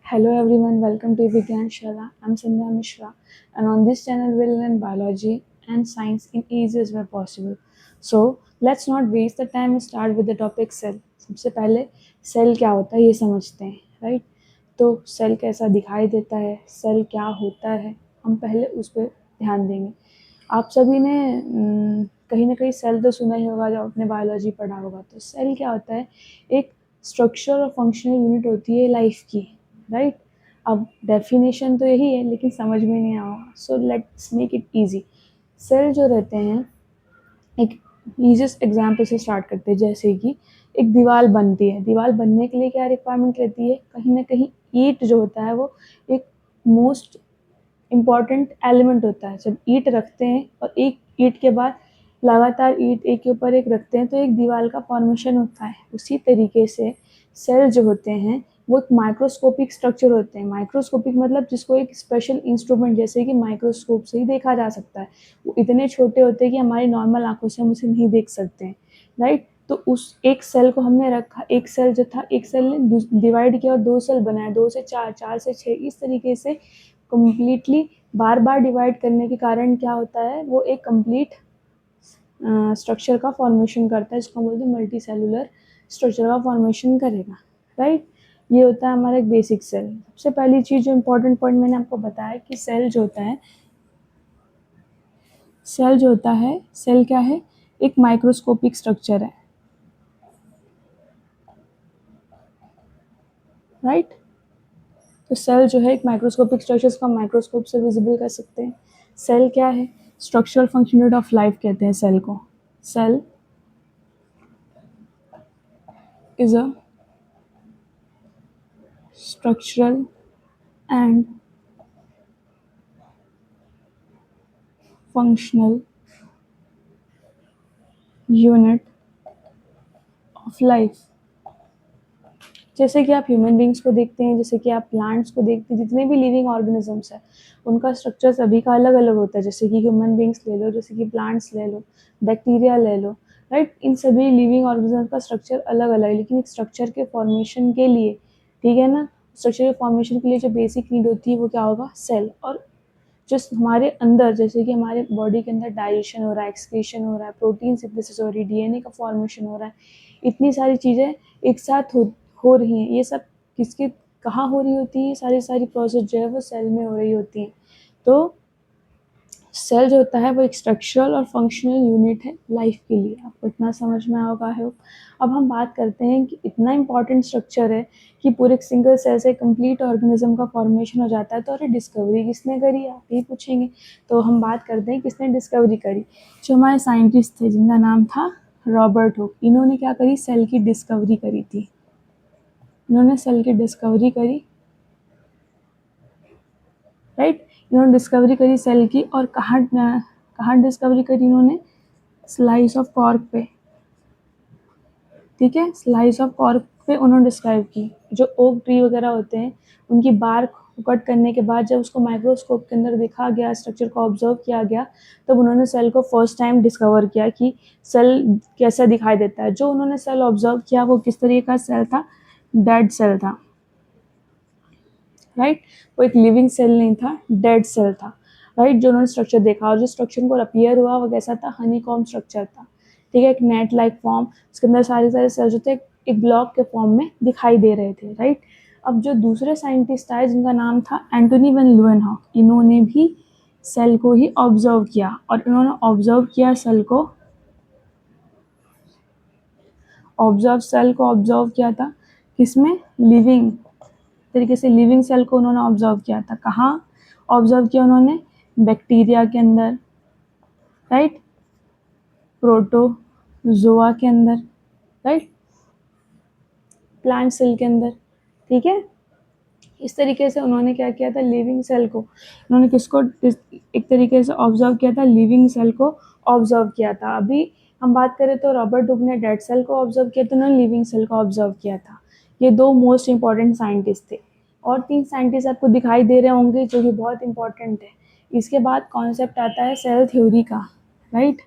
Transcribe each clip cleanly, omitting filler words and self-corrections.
Hello everyone, welcome to Vigyan Shala. I'm Sandhya Mishra, and on this channel we'll learn biology and science in easiest way possible. So let's not waste the time and start with the topic cell. सबसे पहले cell क्या होता है ये समझते हैं, right? तो cell कैसा दिखाई देता है, सेल क्या होता है, हम पहले उस पर ध्यान देंगे. आप सभी ने कहीं ना कहीं सेल तो सुना ही होगा जब आपने बायोलॉजी पढ़ा होगा. तो सेल क्या होता है? एक स्ट्रक्चर और फंक्शनल यूनिट होती है लाइफ की, राइट? अब डेफिनेशन तो यही है लेकिन समझ में नहीं आया, so let's make it easy. Cell जो रहते हैं, एक ईजिएस्ट एग्जाम्पल से स्टार्ट करते हैं. जैसे कि एक दीवार बनती है, दीवार बनने के लिए क्या रिक्वायरमेंट रहती है? कहीं ना कहीं ईंट जो होता है वो एक मोस्ट इम्पॉर्टेंट एलिमेंट होता है. जब ईंट रखते हैं और एक ईंट के बाद लगातार ईंट एक के ऊपर एक रखते हैं तो एक दीवार का फॉर्मेशन होता है. उसी तरीके से सेल जो होते हैं वो एक माइक्रोस्कोपिक स्ट्रक्चर होते हैं. माइक्रोस्कोपिक मतलब जिसको एक स्पेशल इंस्ट्रूमेंट जैसे कि माइक्रोस्कोप से ही देखा जा सकता है. वो इतने छोटे होते हैं कि हमारी नॉर्मल आंखों से हम उसे नहीं देख सकते हैं, राइट? तो उस एक सेल को हमने रखा, एक सेल जो था, एक सेल ने डिवाइड किया और दो सेल बनाए, दो से चार, चार से छः, इस तरीके से कम्प्लीटली बार बार डिवाइड करने के कारण क्या होता है? वो एक कंप्लीट स्ट्रक्चर का फॉर्मेशन करता है, जिसको बोलते हैं मल्टी सेलुलर स्ट्रक्चर का फॉर्मेशन करेगा, राइट? ये होता है हमारा एक बेसिक सेल. सबसे पहली चीज़ जो इम्पोर्टेंट पॉइंट मैंने आपको बताया कि सेल जो होता है, सेल क्या है? एक माइक्रोस्कोपिक स्ट्रक्चर है, राइट? तो सेल जो है एक माइक्रोस्कोपिक स्ट्रक्चर को माइक्रोस्कोप से विजिबल कर सकते हैं. सेल क्या है? Structural function unit of life कहते हैं सेल को. Cell is a structural and functional unit of life. जैसे कि आप ह्यूमन बींग्स को देखते हैं, जैसे कि आप प्लांट्स को देखते हैं, जितने भी लिविंग ऑर्गेनिजम्स हैं उनका स्ट्रक्चर सभी का अलग अलग होता है. जैसे कि ह्यूमन बींग्स ले लो, जैसे कि प्लांट्स ले लो, बैक्टीरिया ले लो, राइट? इन सभी लिविंग ऑर्गेनिजम्स का स्ट्रक्चर अलग अलग है, लेकिन एक स्ट्रक्चर के फॉर्मेशन के लिए, ठीक है ना, स्ट्रक्चर के फॉर्मेशन के लिए जो बेसिक नीड होती है वो क्या होगा? सेल. और जस्ट हमारे अंदर, जैसे कि हमारे बॉडी के अंदर डाइजेशन हो रहा है, एक्सक्रीशन हो रहा है, प्रोटीन सिंथेसिस हो रही है, डीएनए का फॉर्मेशन हो रहा है, इतनी सारी चीज़ें एक साथ हो रही हैं. ये सब किसके कहाँ हो रही होती है? सारी सारी प्रोसेस जो है वो सेल में हो रही होती है. तो सेल जो होता है वो एक स्ट्रक्चरल और फंक्शनल यूनिट है लाइफ के लिए. आपको इतना समझ में आएगा है. अब हम बात करते हैं कि इतना इम्पॉर्टेंट स्ट्रक्चर है कि पूरे सिंगल सेल से कंप्लीट ऑर्गेनिज्म का फॉर्मेशन हो जाता है. तो अरे डिस्कवरी किसने करी, आप ये पूछेंगे. तो हम बात करते हैं किसने डिस्कवरी करी. जो हमारे साइंटिस्ट थे जिनका नाम था रॉबर्ट हुक, इन्होंने क्या करी? सेल की डिस्कवरी करी थी. इन्होंने सेल की डिस्कवरी करी, राइट? इन्होंने डिस्कवरी करी सेल की. और कहाँ डिस्कवरी करी इन्होंने? स्लाइस ऑफ कॉर्क पे, ठीक है? स्लाइस ऑफ कॉर्क पे उन्होंने डिस्क्राइब की. जो ओक ट्री वगैरह होते हैं उनकी बार्क कट करने के बाद जब उसको माइक्रोस्कोप के अंदर देखा गया, स्ट्रक्चर को ऑब्जर्व किया गया, तब उन्होंने सेल को फर्स्ट टाइम डिस्कवर किया कि सेल कैसा दिखाई देता है. जो उन्होंने सेल ऑब्जर्व किया वो किस तरीके का सेल था? डेड सेल था, राइट? वो एक लिविंग सेल नहीं था, डेड सेल था, राइट? जो उन्होंने स्ट्रक्चर देखा और जो स्ट्रक्चर को अपीयर हुआ वो कैसा था? हनीकॉम स्ट्रक्चर था, ठीक है? एक नेट लाइक फॉर्म, उसके अंदर सारे सारे सेल्स जो थे एक ब्लॉक के फॉर्म में दिखाई दे रहे थे, राइट? अब जो दूसरे साइंटिस्ट आए जिनका नाम था एंटोनी वैन ल्यूवेनहॉक, इन्होंने भी सेल को ही ऑब्जर्व किया. और इन्होंने ऑब्जर्व किया सेल को, ऑब्जर्व किया था किसमें? लिविंग तरीके से लिविंग सेल को उन्होंने ऑब्जर्व किया था. कहाँ ऑब्जर्व किया उन्होंने? बैक्टीरिया के अंदर, राइट? प्रोटोजोआ के अंदर, राइट? प्लांट सेल के अंदर, ठीक है? इस तरीके से उन्होंने क्या किया था? लिविंग सेल को उन्होंने किसको एक तरीके से ऑब्जर्व किया था? लिविंग सेल को ऑब्जर्व किया था. अभी हम बात करें तो रॉबर्ट हुक ने डेड सेल को ऑब्जर्व किया था, उन्होंने लिविंग सेल को ऑब्जर्व किया था. ये दो मोस्ट इंपॉर्टेंट साइंटिस्ट थे. और तीन साइंटिस्ट आपको दिखाई दे रहे होंगे जो कि बहुत इंपॉर्टेंट है. इसके बाद कॉन्सेप्ट आता है सेल थ्योरी का, राइट?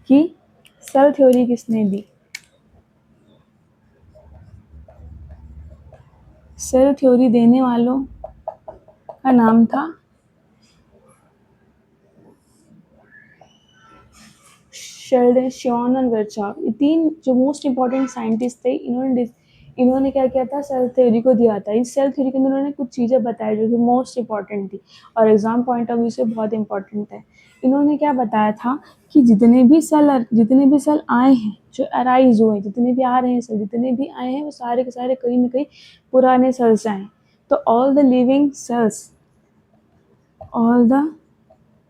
कि सेल थ्योरी किसने दी? सेल थ्योरी देने वालों का नाम था शेल्डन, श्योन और वर्चाव। ये तीन जो मोस्ट इंपॉर्टेंट साइंटिस्ट थे, इन्होंने क्या किया था, सेल थ्योरी को दिया था। इस सेल थ्योरी के अंदर उन्होंने कुछ चीज़ें बताई जो कि मोस्ट इंपॉर्टेंट थी और एग्जाम पॉइंट ऑफ व्यू से बहुत इंपॉर्टेंट है। इन्होंने क्या बताया था कि जितने भी सेल आए हैं, जो अराइज हुए, जितने भी आ रहे हैं सेल, जितने भी आए हैं, वो सारे के सारे कहीं ना कहीं पुराने सेल से आए। तो all the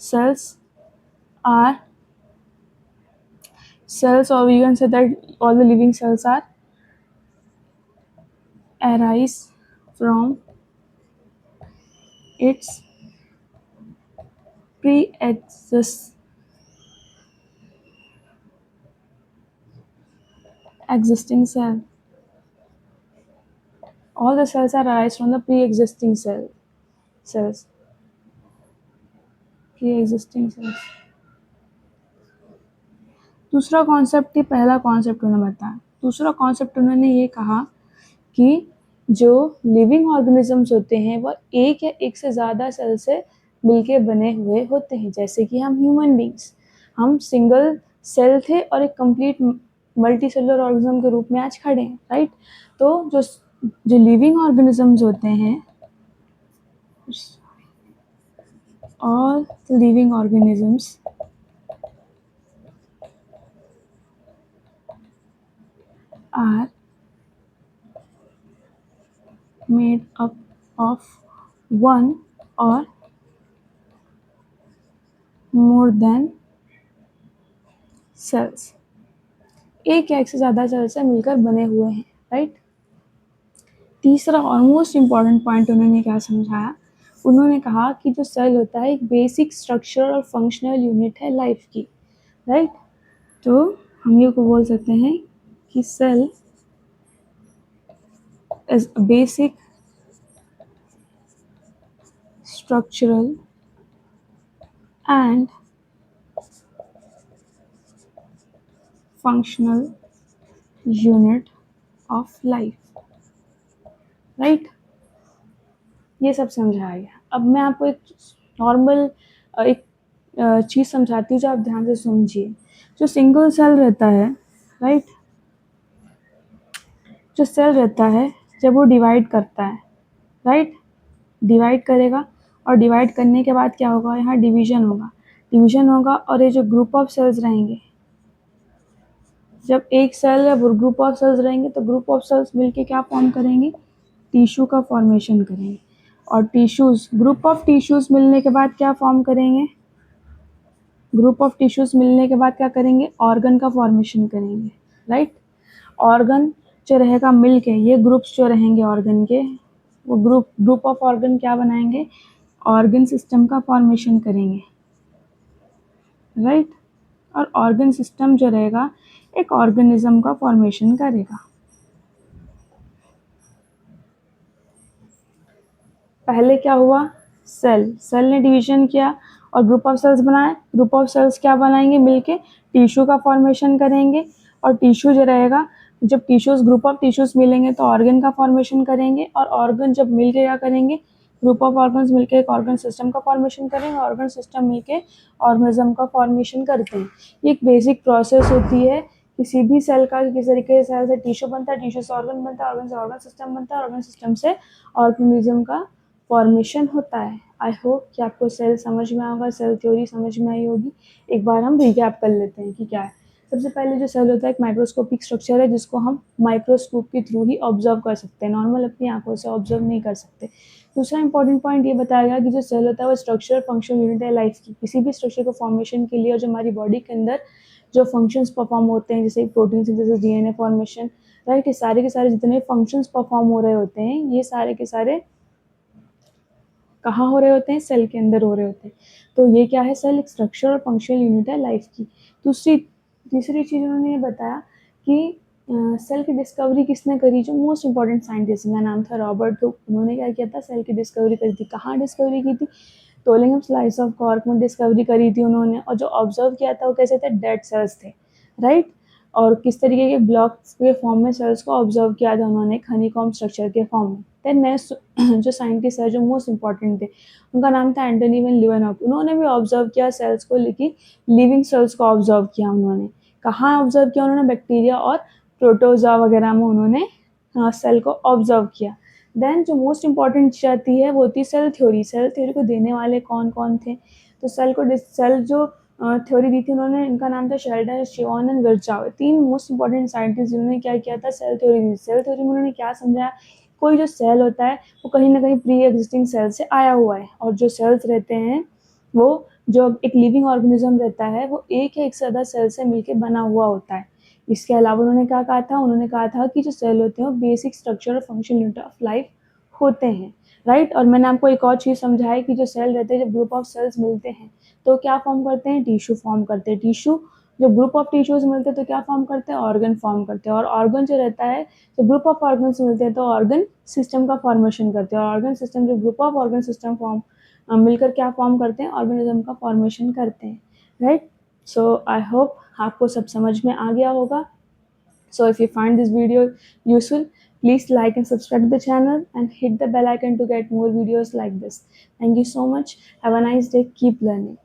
cells are cells, or you can say that all the living cells are arise from its pre-existing cell. All the cells are arise from the pre-existing cells. Pre-existing cells. दूसरा concept ही पहला concept उन्होंने बताया। दूसरा concept उन्होंने ये कहा कि जो लिविंग ऑर्गेनिजम्स होते हैं वो एक या एक से ज़्यादा सेल से मिलके बने हुए होते हैं। जैसे कि हम ह्यूमन बींग्स, हम सिंगल सेल थे और एक कंप्लीट मल्टी सेलुलर ऑर्गेनिज्म के रूप में आज खड़े हैं, राइट। तो जो लिविंग ऑर्गेनिजम्स होते हैं, all the living organisms are made up of one or more than cells। एक या एक से ज़्यादा सेल से मिलकर बने हुए हैं, राइट। तीसरा और मोस्ट इम्पॉर्टेंट पॉइंट उन्होंने क्या समझाया, उन्होंने कहा कि जो सेल होता है एक बेसिक स्ट्रक्चर और फंक्शनल यूनिट है लाइफ की, राइट। तो हम ये को बोल सकते हैं कि cell is basic structural and functional unit of life, right. ये सब समझाया गया। अब मैं आपको एक नॉर्मल एक चीज़ समझाती हूँ जो आप ध्यान से समझिए। जो सिंगल सेल रहता है, राइट, जो सेल रहता है जब वो डिवाइड करता है, राइट, डिवाइड करेगा और डिवाइड करने के बाद क्या होगा, यहाँ डिवीजन होगा और ये जो ग्रुप ऑफ सेल्स रहेंगे, जब एक सेल या ग्रुप ऑफ सेल्स रहेंगे तो ग्रुप ऑफ सेल्स मिलके क्या फॉर्म करेंगे, टिश्यू का फॉर्मेशन करेंगे। और ग्रुप ऑफ टिश्यूज मिलने के बाद क्या फॉर्म करेंगे, ग्रुप ऑफ टिश्यूज मिलने के बाद क्या करेंगे, ऑर्गन का फॉर्मेशन करेंगे, राइट। ऑर्गन जो रहेगा मिलके, ये ग्रुप्स जो रहेंगे ऑर्गन के, वो ग्रुप ऑफ ऑर्गन क्या बनाएंगे, ऑर्गन सिस्टम का फॉर्मेशन करेंगे, राइट। और ऑर्गन सिस्टम जो रहेगा एक ऑर्गेनिज्म का फॉर्मेशन करेगा। पहले क्या हुआ, सेल ने डिवीजन किया और ग्रुप ऑफ सेल्स बनाए। ग्रुप ऑफ सेल्स क्या बनाएंगे, मिलके टिश्यू का फॉर्मेशन करेंगे। और टिश्यू जो रहेगा, जब ग्रुप ऑफ टिश्यूज मिलेंगे तो ऑर्गन का फॉर्मेशन करेंगे। और ऑर्गन जब मिलके क्या करेंगे, ग्रुप ऑफ ऑर्गन्स मिलके एक ऑर्गन सिस्टम का फॉर्मेशन करेंगे। ऑर्गन सिस्टम मिलके ऑर्गेनिज्म का फॉर्मेशन करते हैं। ये एक बेसिक प्रोसेस होती है किसी भी सेल का। किस तरीके से सेल से टिश्यू बनता है, टिश्यू से ऑर्गन बनता है, ऑर्गन से ऑर्गन सिस्टम बनता है, ऑर्गन सिस्टम से ऑर्गेनिज्म का फॉर्मेशन होता है। आई होप कि आपको सेल समझ में आएगा, सेल थ्योरी समझ में आई होगी। एक बार हम रिकैप कर लेते हैं कि क्या है। सबसे पहले जो सेल होता है एक माइक्रोस्कोपिक स्ट्रक्चर है जिसको हम माइक्रोस्कोप के थ्रू ही ऑब्जर्व कर सकते हैं, नॉर्मल अपनी आंखों से ऑब्जर्व नहीं कर सकते। दूसरा इंपॉर्टेंट पॉइंट ये बताया गया कि जो सेल होता है वो स्ट्रक्चर फंक्शन यूनिट है लाइफ की। किसी भी स्ट्रक्चर को फॉर्मेशन के लिए और जो हमारी बॉडी के अंदर जो फंक्शंस परफॉर्म होते हैं, जैसे protein synthesis, DNA formation, right, ये सारे के सारे जितने फंक्शंस परफॉर्म हो रहे होते हैं, ये सारे के सारे कहाँ हो रहे होते हैं, सेल के अंदर हो रहे होते हैं। तो ये क्या है, सेल एक स्ट्रक्चर और फंक्शनल यूनिट है लाइफ की। तीसरी चीज़ उन्होंने ये बताया कि सेल की डिस्कवरी किसने करी, जो मोस्ट इंपॉर्टेंट साइंटिस्ट, जिनका नाम था रॉबर्ट हुक। उन्होंने क्या किया था, सेल की डिस्कवरी करी थी। कहाँ डिस्कवरी की थी, टोलिंगम स्लाइस ऑफ कॉर्क में डिस्कवरी करी थी उन्होंने। और जो ऑब्जर्व किया था वो कैसे थे, डेड सेल्स थे, राइट। और किस तरीके के ब्लॉक्स के फॉर्म में सेल्स को ऑब्जर्व किया था उन्होंने, हनीकॉम्ब स्ट्रक्चर के फॉर्म में। देन नेक्स्ट जो साइंटिस्ट है जो मोस्ट इंपॉर्टेंट थे, उनका नाम था एंटनी वेन लीवेनहॉफ। उन्होंने भी ऑब्जर्व किया सेल्स को, लेकिन लिविंग सेल्स को ऑब्जर्व किया उन्होंने। कहाँ ऑब्जर्व किया उन्होंने? बैक्टीरिया और प्रोटोजोआ वगैरह में उन्होंने सेल को ऑब्जर्व किया। देन जो मोस्ट इंपॉर्टेंट चीज़ आती है वो होती है सेल थ्योरी। सेल थ्योरी को देने वाले कौन कौन थे? तो सेल जो थ्योरी दी थी उन्होंने, इनका नाम था शेल्डन, शिवान एंड विर्चाव। तीन मोस्ट इंपॉर्टेंट साइंटिस्ट जिन्होंने क्या किया था, सेल थ्योरी दी। सेल थ्योरी में उन्होंने क्या समझाया, कोई जो सेल होता है वो कहीं ना कहीं प्री एग्जिस्टिंग सेल से आया हुआ है, और जो सेल्स रहते हैं वो, जो एक लिविंग ऑर्गेनिज्म रहता है वो एक या एक से ज़्यादा सेल से मिलकर बना हुआ होता है। इसके अलावा उन्होंने क्या कहा था, उन्होंने कहा था कि जो सेल होते हैं वो बेसिक स्ट्रक्चर और फंक्शन यूनिट ऑफ लाइफ होते हैं, राइट। और मैंने आपको एक और चीज़ समझाई कि जो सेल रहते हैं, जब ग्रुप ऑफ सेल्स मिलते हैं तो क्या फॉर्म करते हैं? टिश्यू फॉर्म करते हैं। टिश्यू, जब ग्रुप ऑफ टिश्यूज मिलते हैं तो क्या फॉर्म करते हैं? ऑर्गन फॉर्म करते हैं। और ऑर्गन जो रहता है, जब ग्रुप ऑफ ऑर्गन्स मिलते हैं तो ऑर्गन सिस्टम का फॉर्मेशन करते हैं। और ऑर्गन सिस्टम, जब group of organ system form मिलकर क्या फॉर्म करते हैं? ऑर्गेनिज्म का फॉर्मेशन करते हैं, राइट। सो आई होप आपको सब समझ में आ गया होगा। So if you find this video useful, please like and subscribe to the channel and hit the bell icon to get more videos like this. Thank you so much. Have a nice day. Keep learning.